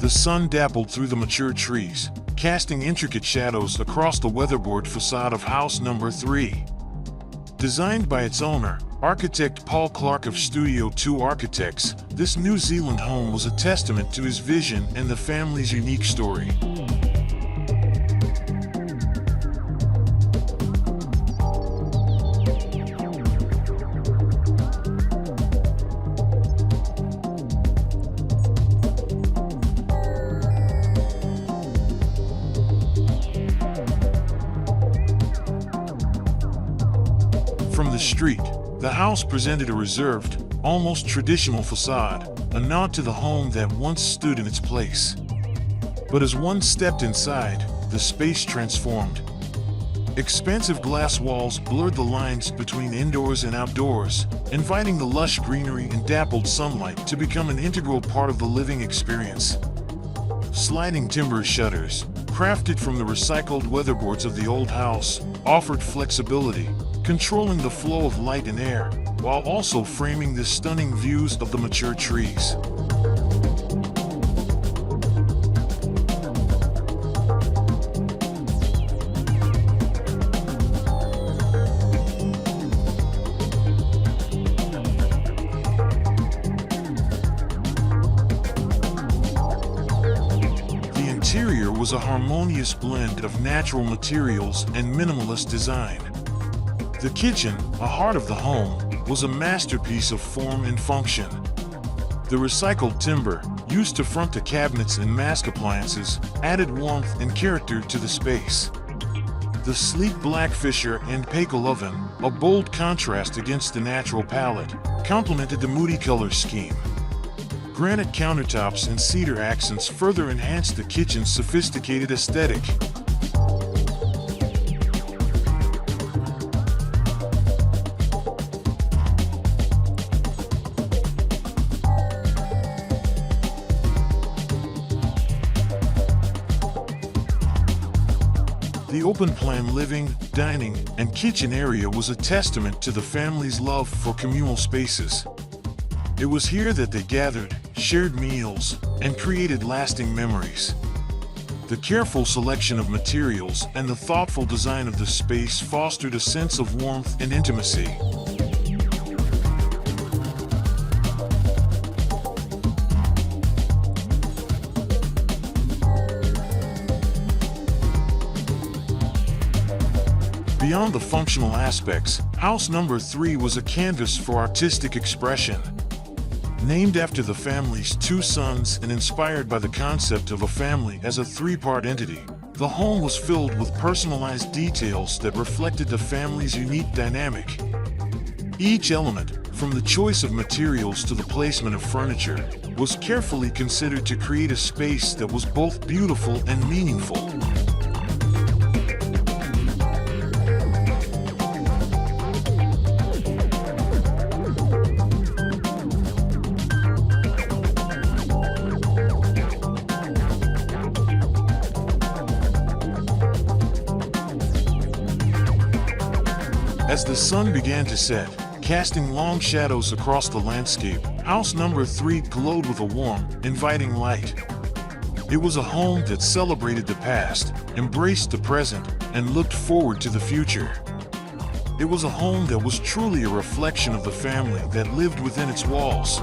The sun dappled through the mature trees, casting intricate shadows across the weatherboard facade of house number 3. Designed by its owner, architect Paul Clarke of Studio 2 Architects, this New Zealand home was a testament to his vision and the family's unique story. From the street, the house presented a reserved, almost traditional facade, a nod to the home that once stood in its place. But as one stepped inside, the space transformed. Expansive glass walls blurred the lines between indoors and outdoors, inviting the lush greenery and dappled sunlight to become an integral part of the living experience. Sliding timber shutters, crafted from the recycled weatherboards of the old house, offered flexibility, controlling the flow of light and air, while also framing the stunning views of the mature trees. The interior was a harmonious blend of natural materials and minimalist design. The kitchen, a heart of the home, was a masterpiece of form and function. The recycled timber, used to front the cabinets and mask appliances, added warmth and character to the space. The sleek black Fisher and Paykel oven, a bold contrast against the natural palette, complemented the moody color scheme. Granite countertops and cedar accents further enhanced the kitchen's sophisticated aesthetic. The open-plan living, dining, and kitchen area was a testament to the family's love for communal spaces. It was here that they gathered, shared meals, and created lasting memories. The careful selection of materials and the thoughtful design of the space fostered a sense of warmth and intimacy. Beyond the functional aspects, house number 3 was a canvas for artistic expression. Named after the family's 2 sons and inspired by the concept of a family as a 3-part entity, the home was filled with personalized details that reflected the family's unique dynamic. Each element, from the choice of materials to the placement of furniture, was carefully considered to create a space that was both beautiful and meaningful. As the sun began to set, casting long shadows across the landscape, house number 3 glowed with a warm, inviting light. It was a home that celebrated the past, embraced the present, and looked forward to the future. It was a home that was truly a reflection of the family that lived within its walls.